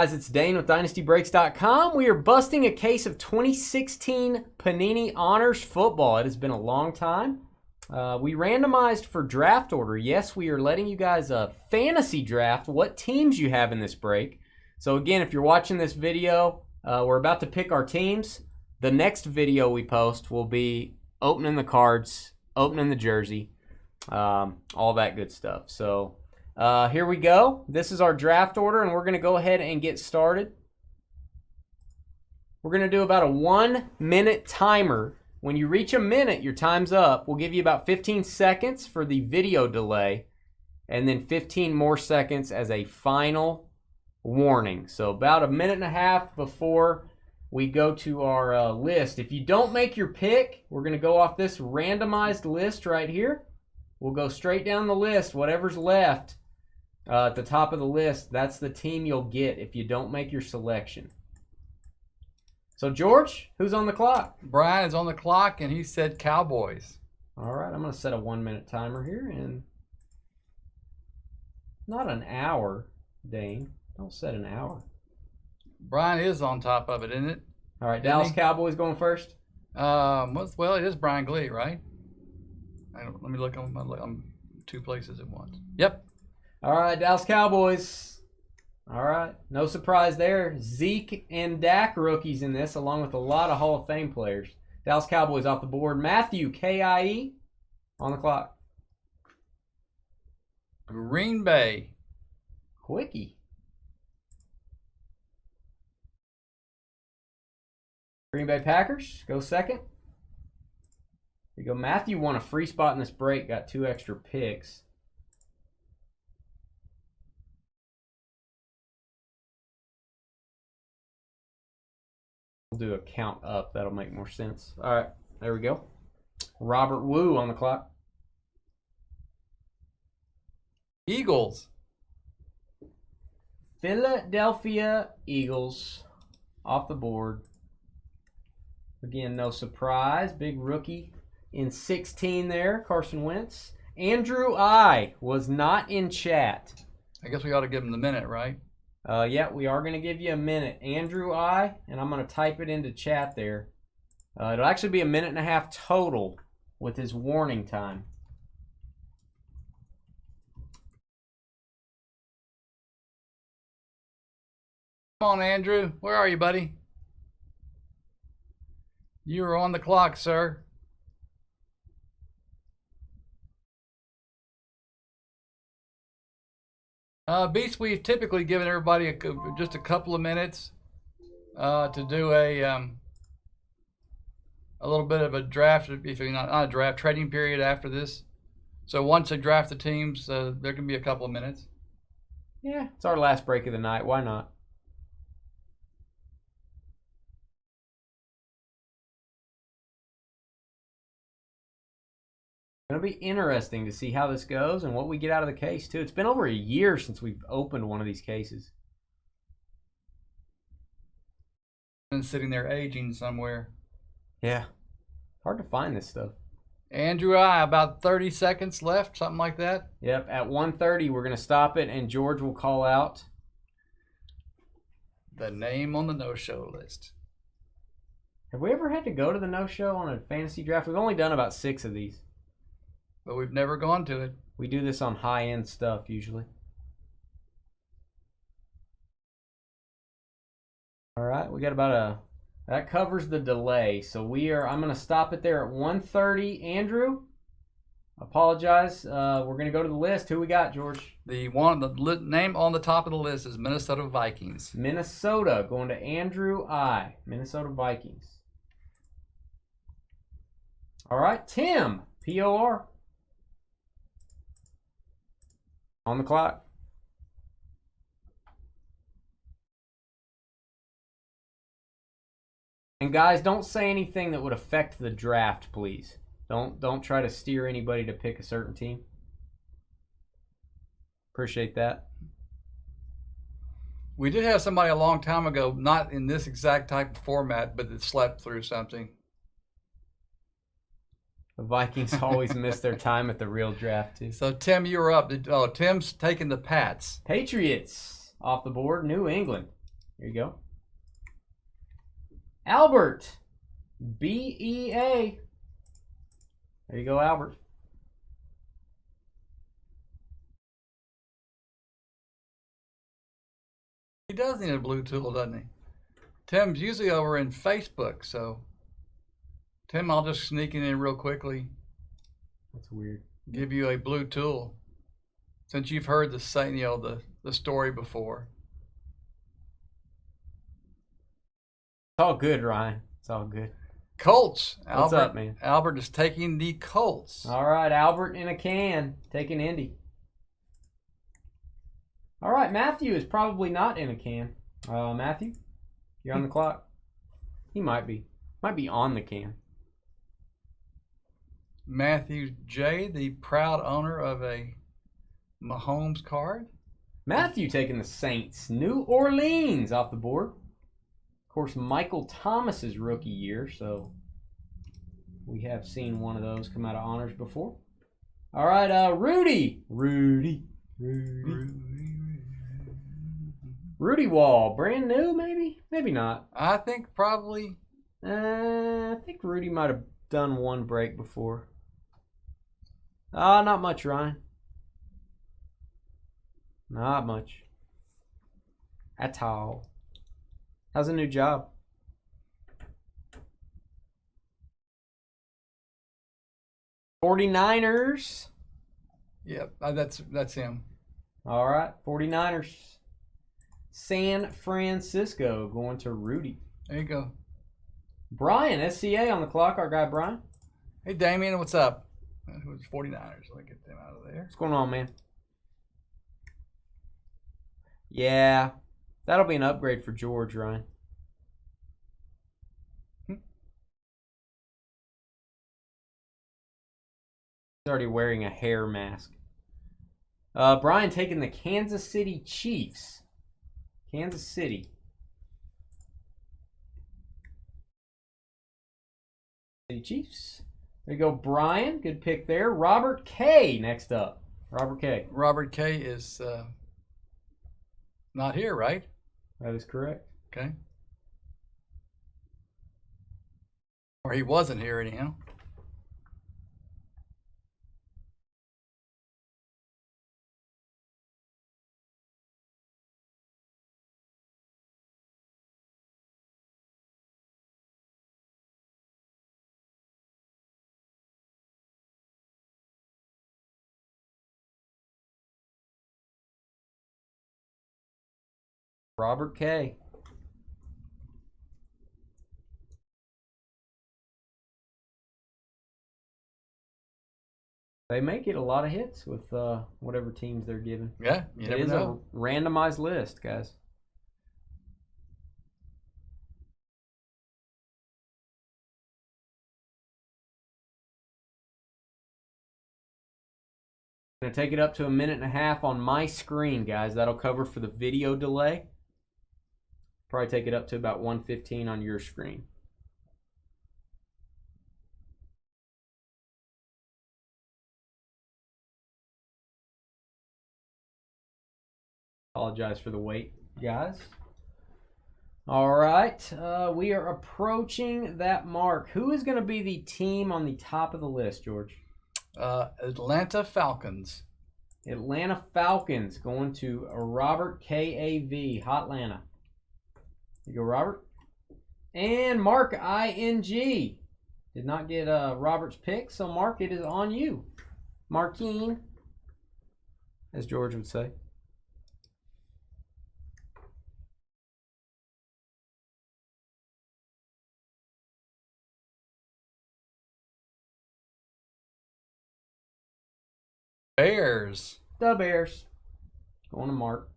Guys, it's Dane with DynastyBreaks.com. We are busting a case of 2016 Panini Honors Football. It has been a long time. We randomized for draft order. Yes, we are letting you guys fantasy draft what teams you have in this break. So again, if you're watching this video, we're about to pick our teams. The next video we post will be opening the cards, opening the jersey, all that good stuff. So here we go. This is our draft order, and we're going to go ahead and get started. We're going to do about a 1-minute timer. When you reach a minute, your time's up. We'll give you about 15 seconds for the video delay, and then 15 more seconds as a final warning. So about a minute and a half before we go to our list. If you don't make your pick, we're going to go off this randomized list right here. We'll go straight down the list. Whatever's left at the top of the list, that's the team you'll get if you don't make your selection. So, George, who's on the clock? Brian is on the clock, and he said Cowboys. All right, I'm going to set a 1-minute timer here. And not an hour, Dane. Don't set an hour. Brian is on top of it, isn't it? All right, Dallas Cowboys going first? Well, it is Brian Glee, right? Let me look on two places at once. Yep. All right, Dallas Cowboys. All right, no surprise there. Zeke and Dak rookies in this, along with a lot of Hall of Fame players. Dallas Cowboys off the board. Matthew, K-I-E, on the clock. Green Bay. Quickie. Green Bay Packers, go second. Here you go. Matthew won a free spot in this break, got 2 extra picks. We'll do a count up. That'll make more sense. All right, there we go. Robert Wu on the clock. Eagles. Philadelphia Eagles off the board. Again, no surprise. Big rookie in 16 there, Carson Wentz. Andrew I. was not in chat. I guess we ought to give him the minute, right? Yeah, we are going to give you a minute. Andrew I. And I'm going to type it into chat there. It'll actually be a minute and a half total with his warning time. Come on, Andrew. Where are you, buddy? You are on the clock, sir. Beast, we've typically given everybody just a couple of minutes to do a little bit of a draft, if you're not a draft, trading period after this. So once they draft the teams, there can be a couple of minutes. Yeah, it's our last break of the night. Why not? Going to be interesting to see how this goes and what we get out of the case, too. It's been over a year since we've opened one of these cases. Been sitting there aging somewhere. Yeah. Hard to find this stuff. Andrew I, about 30 seconds left, something like that. Yep, at 1:30 we're going to stop it, and George will call out the name on the no-show list. Have we ever had to go to the no-show on a fantasy draft? We've only done about 6 of these. But we've never gone to it. We do this on high-end stuff usually. All right, we got about that covers the delay. So I'm going to stop it there at 1:30. Andrew, apologize. We're going to go to the list. Who we got, George? The name on the top of the list is Minnesota Vikings. Minnesota, going to Andrew I. Minnesota Vikings. All right, Tim, P-O-R. On the clock. And guys, don't say anything that would affect the draft, please. Don't try to steer anybody to pick a certain team. Appreciate that. We did have somebody a long time ago, not in this exact type of format, but that slept through something. The Vikings always miss their time at the real draft, too. So, Tim, you're up. Tim's taking the Pats. Patriots off the board. New England. There you go. Albert, BEA. There you go, Albert. He does need a blue tool, doesn't he? Tim's usually over in Facebook, so Tim, I'll just sneak it in real quickly. That's weird. Give you a blue tool, since you've heard the story before. It's all good, Ryan. It's all good. Colts. What's up, man? Albert is taking the Colts. All right, Albert in a can, taking Indy. All right, Matthew is probably not in a can. Matthew, you're on the clock. He might be. Might be on the can. Matthew J., the proud owner of a Mahomes card. Matthew taking the Saints. New Orleans off the board. Of course, Michael Thomas's rookie year, so we have seen one of those come out of honors before. All right, Rudy Wall, brand new, maybe not. I think probably. I think Rudy might have done one break before. Not much, Ryan. Not much at all. How's the new job? '49ers. Yep, that's him. All right, '49ers. San Francisco going to Rudy. There you go. Brian, SCA on the clock, our guy Brian. Hey, Damien, what's up? Who's 49ers? Let me get them out of there. What's going on, man? Yeah, that'll be an upgrade for George, Ryan. He's already wearing a hair mask. Brian taking the Kansas City Chiefs. Kansas City. Chiefs. There you go, Brian. Good pick there. Robert K. next up. Robert K. Robert K. is not here, right? That is correct. Okay. Or he wasn't here anyhow. Robert K. They may get a lot of hits with whatever teams they're given. Yeah, you never It is know. a randomized list, guys. I'm going to take it up to 1.5 minutes on my screen, guys. That'll cover for the video delay. Probably take it up to about 1:15 on your screen. Apologize for the wait, guys. All right, we are approaching that mark. Who is going to be the team on the top of the list, George? Atlanta Falcons. Atlanta Falcons going to Robert KAV, Hotlanta. You go, Robert. And Mark ING. Did not get Robert's pick, so Mark, it is on you. Markine, as George would say. Bears. The Bears. Going to Mark.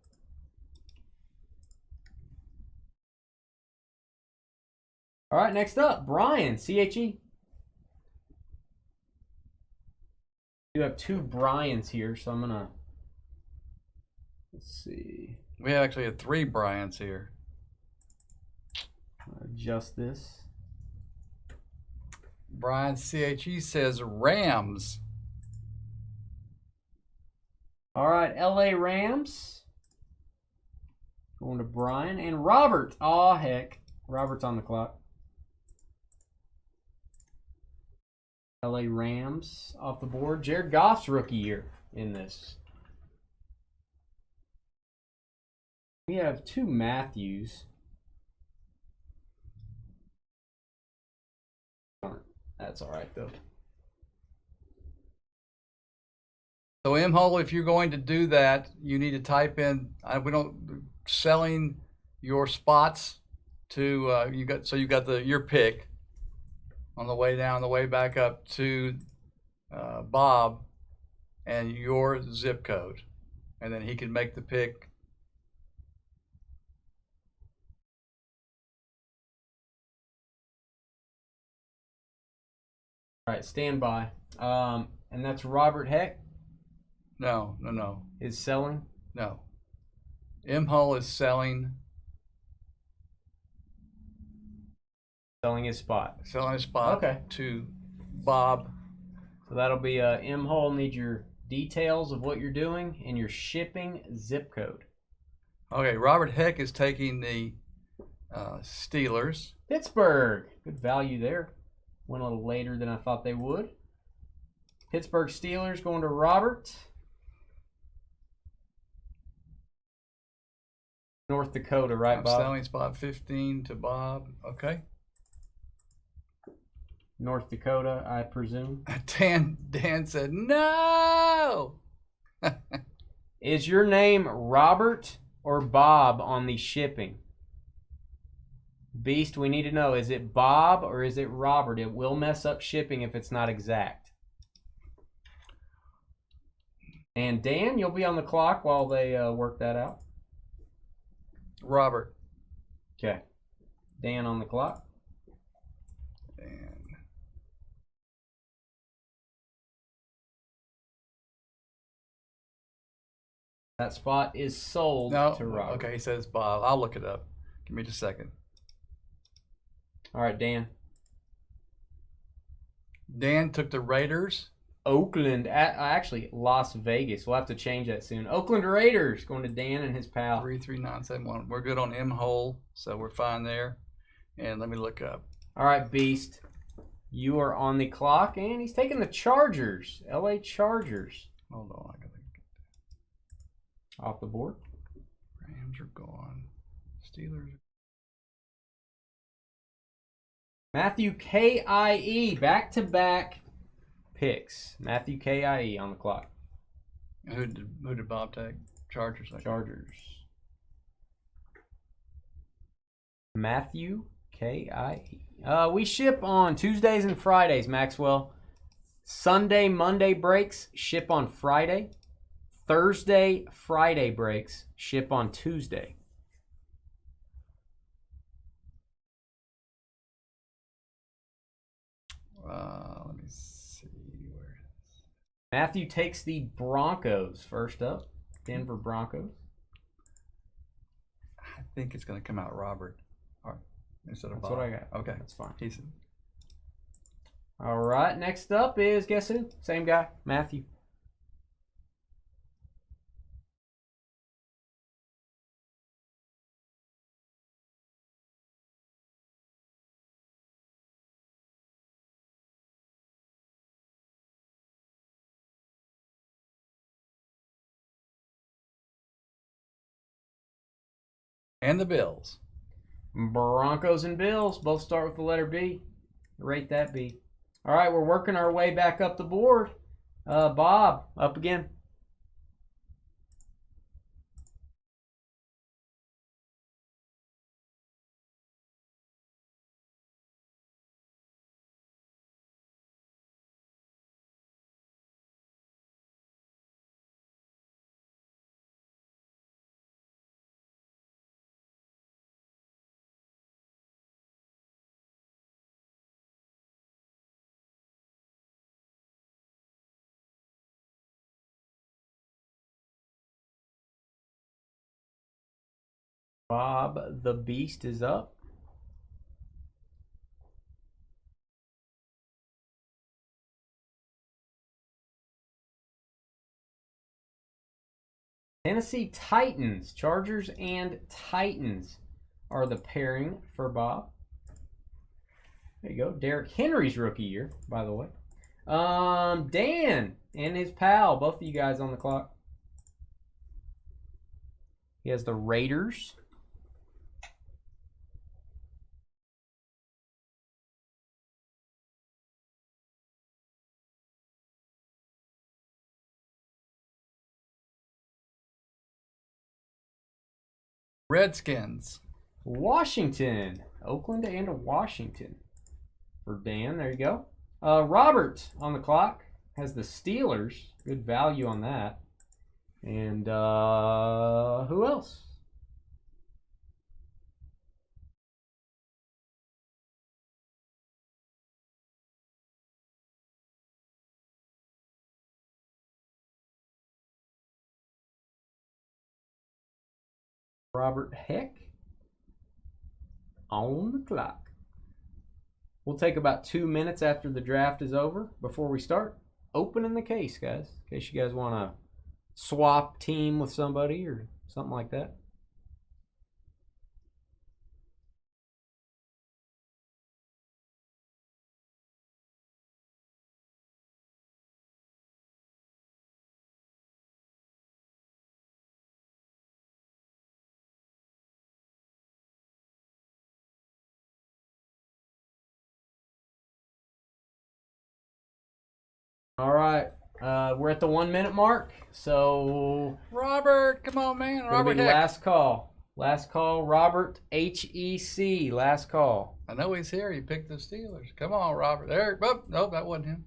All right, next up, Brian, CHE. You have two Brians here, so I'm going to, let's see. We actually have 3 Bryants here. Adjust this. Brian CHE says Rams. All right, LA Rams. Going to Brian and Robert. Aw, heck. Robert's on the clock. LA Rams off the board. Jared Goff's rookie year in this. We have two Matthews. That's all right, though. So M-hole, if you're going to do that, you need to type in, selling your spots to, you got your pick on the way down, the way back up to Bob and your zip code. And then he can make the pick. All right, stand by. And that's Robert Heck No. is selling. No. M-hole is selling His spot. Selling his spot Okay. to Bob. So that'll be M-hole. Need your details of what you're doing and your shipping zip code. Okay, Robert Heck is taking the Steelers. Pittsburgh. Good value there. Went a little later than I thought they would. Pittsburgh Steelers going to Robert. North Dakota, right, Bob? Selling spot 15 to Bob. Okay. North Dakota, I presume. Dan said no. Is your name Robert or Bob on the shipping? Beast, we need to know, is it Bob or is it Robert? It will mess up shipping if it's not exact. And Dan, you'll be on the clock while they work that out. Robert. Okay. Dan on the clock. Dan. That spot is sold to Robert. Okay, he says Bob. I'll look it up. Give me just a second. All right, Dan. Dan took the Raiders. Oakland, actually Las Vegas. We'll have to change that soon. Oakland Raiders going to Dan and his pal. 33971. We're good on M-hole, so we're fine there. And let me look up. All right, Beast. You are on the clock, and he's taking the Chargers. LA Chargers. Hold on, I gotta get off the board. Rams are gone. Steelers. Matthew K.I.E. back-to-back picks. Matthew K.I.E. on the clock. Who did Bob take? Chargers. Chargers. Matthew K.I.E. We ship on Tuesdays and Fridays, Maxwell. Sunday, Monday breaks ship on Friday. Thursday, Friday breaks ship on Tuesday. Let me see where it is. Matthew takes the Broncos first up. Denver Broncos. I think it's going to come out Robert. All right. Instead of That's Bob. what I got. Okay. That's fine. He's All right. Next up is, guess who? Same guy, Matthew. and the Bills. Broncos and Bills both start with the letter B. Rate that B. All right, we're working our way back up the board. Bob, up again. Bob the Beast is up. Tennessee Titans, Chargers and Titans are the pairing for Bob. There you go. Derrick Henry's rookie year, by the way. Dan and his pal, both of you guys on the clock. He has the Raiders. Redskins. Washington. Oakland and Washington. For Dan, there you go. Robert on the clock has the Steelers. Good value on that. And who else? Robert Heck on the clock. We'll take about 2 minutes after the draft is over before we start opening the case, guys. In case you guys want to swap team with somebody or something like that. All right, we're at the 1 minute mark, so Robert, come on, man. Robert Heck. last call. Last call, Robert HEC. Last call. I know he's here. He picked the Steelers. Come on, Robert. There. Oh, nope, that wasn't him.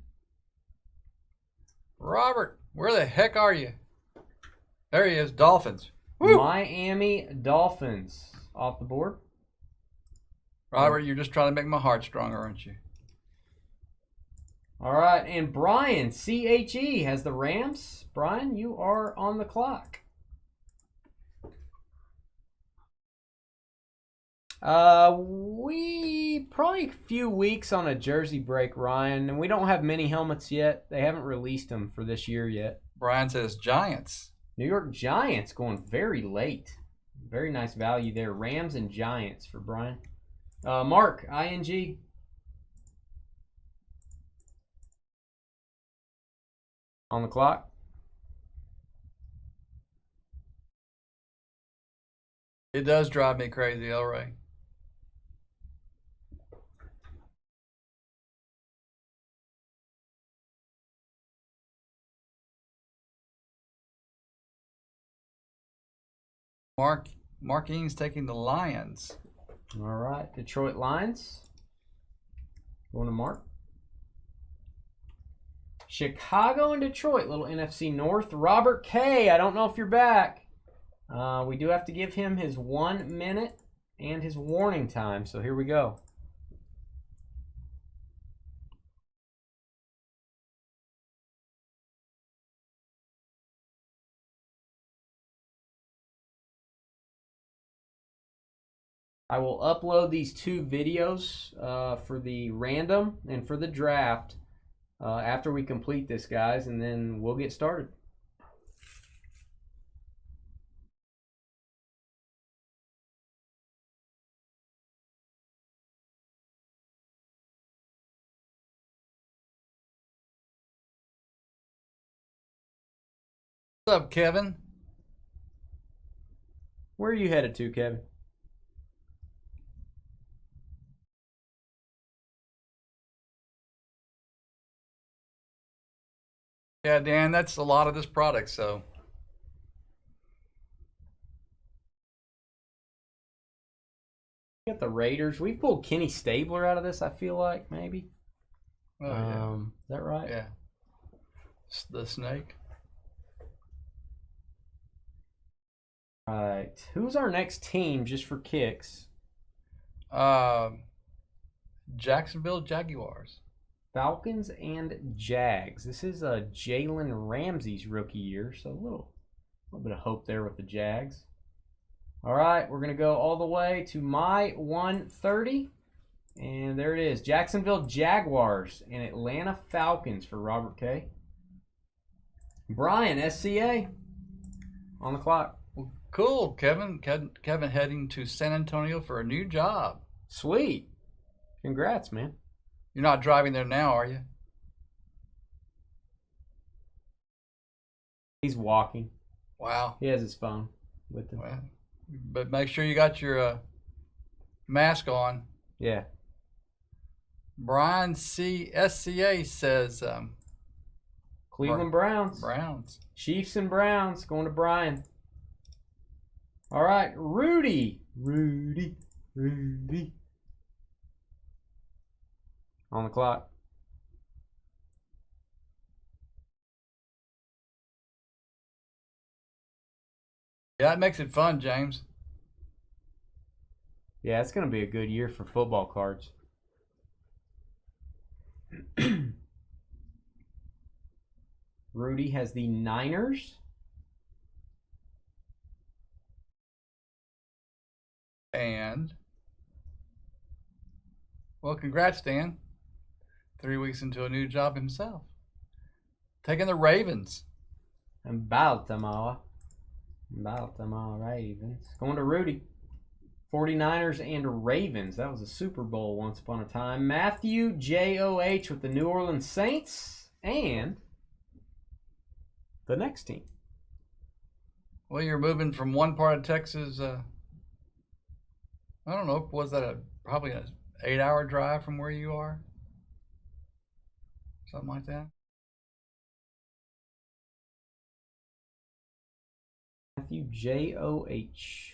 Robert, where the heck are you? There he is. Dolphins. Woo! Miami Dolphins off the board. Robert, you're just trying to make my heart stronger, aren't you? All right, and Brian, CHE, has the Rams. Brian, you are on the clock. We probably a few weeks on a jersey break, Ryan, and we don't have many helmets yet. They haven't released them for this year yet. Brian says Giants. New York Giants going very late. Very nice value there. Rams and Giants for Brian. Mark, ING. On the clock. It does drive me crazy, El Ray. Mark Eanes taking the Lions. All right, Detroit Lions. Going to Mark. Chicago and Detroit, little NFC North. Robert K, I don't know if you're back. We do have to give him his 1 minute and his warning time, so here we go. I will upload these 2 videos for the random and for the draft after we complete this, guys, and then we'll get started. What's up, Kevin? Where are you headed to, Kevin? Yeah, Dan, that's a lot of this product, so. Got the Raiders. We've pulled Kenny Stabler out of this, I feel like, maybe. Oh, yeah. Is that right? Yeah. The snake. All right. Who's our next team, just for kicks? Jacksonville Jaguars. Falcons and Jags. This is Jalen Ramsey's rookie year, so a little bit of hope there with the Jags. All right, we're going to go all the way to my 130, and there it is. Jacksonville Jaguars and Atlanta Falcons for Robert K. Brian, SCA. On the clock. Well, cool, Kevin. Kevin heading to San Antonio for a new job. Sweet. Congrats, man. You're not driving there now, are you? He's walking. Wow. He has his phone with him. Well, but make sure you got your mask on. Yeah. Brian SCA says Cleveland Browns. Browns. Chiefs and Browns going to Brian. All right, Rudy. On the clock. Yeah, that makes it fun, James. Yeah, it's going to be a good year for football cards. Rudy has the Niners. And, well, congrats, Dan. 3 weeks into a new job himself. Taking the Ravens. And Baltimore Ravens. Going to Rudy. 49ers and Ravens. That was a Super Bowl once upon a time. Matthew JOH with the New Orleans Saints. And the next team. Well, you're moving from one part of Texas. I don't know. Was that probably an 8-hour drive from where you are? Something like that. Matthew JOH.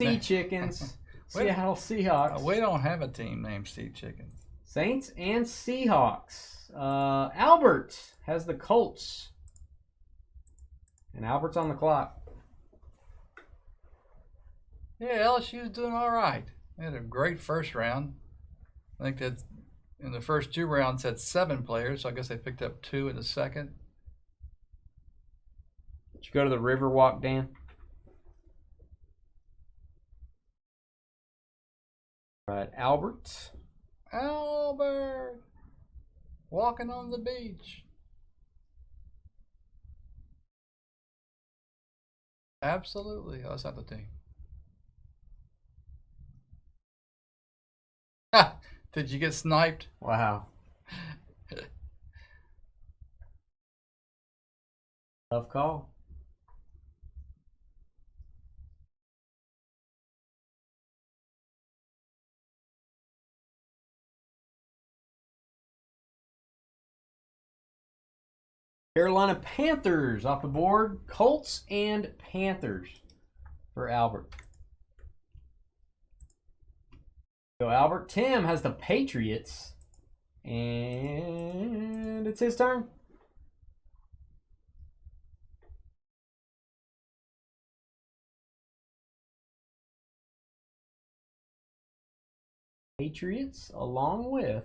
Sea Chickens. Seattle Seahawks. We don't have a team named Sea Chickens. Saints and Seahawks. Albert has the Colts. And Albert's on the clock. Yeah, LSU's doing all right. They had a great first round. I think that in the first 2 rounds had 7 players, so I guess they picked up 2 in the second. Did you go to the Riverwalk, Dan? All right, Albert. Albert! Walking on the beach. Absolutely. Oh, that's not the team. Did you get sniped? Wow. Tough call. Carolina Panthers off the board. Colts and Panthers for Albert. So Albert. Tim has the Patriots. And it's his turn. Patriots along with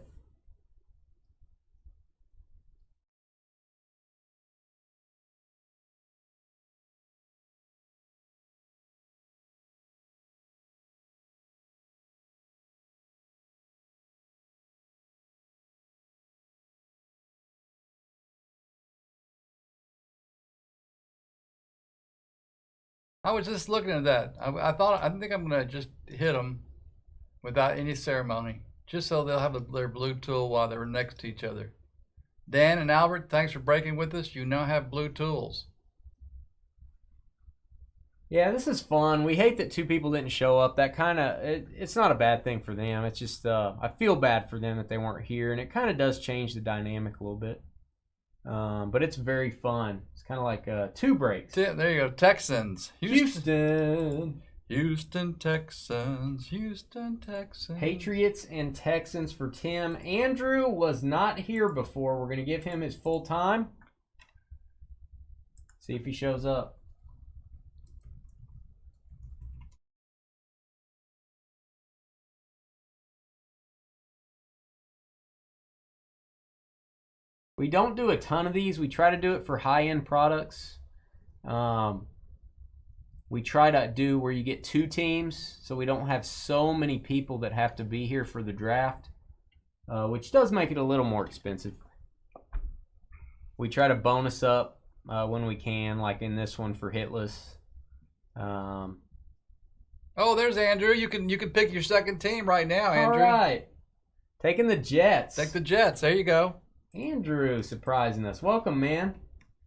I was just looking at that. I think I'm going to just hit them without any ceremony, just so they'll have their blue tool while they're next to each other. Dan and Albert, thanks for breaking with us. You now have blue tools. Yeah, this is fun. We hate that 2 people didn't show up. That kind of, it's not a bad thing for them. It's just, I feel bad for them that they weren't here, and it kind of does change the dynamic a little bit. But it's very fun. It's kind of like 2 breaks. There you go, Texans. Houston. Houston Texans. Houston Texans. Patriots and Texans for Tim. Andrew was not here before. We're going to give him his full time. See if he shows up. We don't do a ton of these. We try to do it for high-end products. We try to do where you get 2 teams so we don't have so many people that have to be here for the draft, which does make it a little more expensive. We try to bonus up when we can, like in this one for hitless. Oh, there's Andrew. You can pick your second team right now, Andrew. All right. Taking the Jets. Take the Jets. There you go. Andrew surprising us. Welcome, man.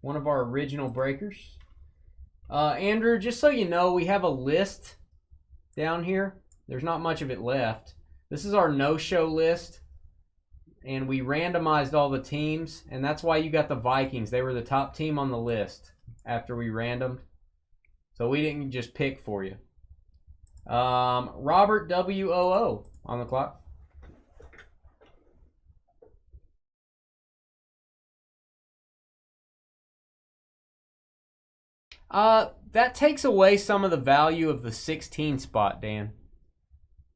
One of our original breakers. Andrew, just so you know, we have a list down here. There's not much of it left. This is our no-show list, and we randomized all the teams, and that's why you got the Vikings. They were the top team on the list after we randomed, so we didn't just pick for you. Robert WOO on the clock. That takes away some of the value of the 16 spot, Dan.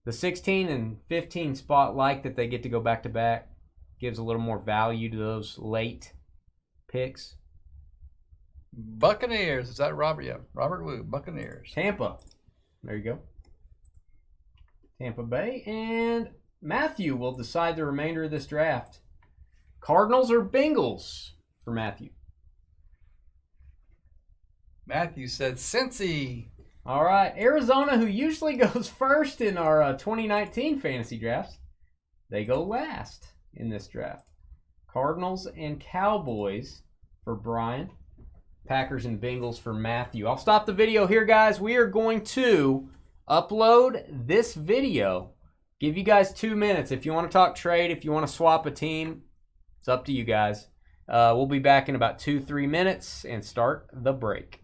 The 16 and 15 spot, like that they get to go back to back, gives a little more value to those late picks. Buccaneers. Is that Robert? Yeah, Robert Wu. Buccaneers. Tampa. There you go. Tampa Bay. And Matthew will decide the remainder of this draft. Cardinals or Bengals for Matthew? Matthew said Cincy. All right. Arizona, who usually goes first in our 2019 fantasy drafts, they go last in this draft. Cardinals and Cowboys for Brian. Packers and Bengals for Matthew. I'll stop the video here, guys. We are going to upload this video. Give you guys 2 minutes. If you want to talk trade, if you want to swap a team, it's up to you guys. We'll be back in about 2-3 minutes and start the break.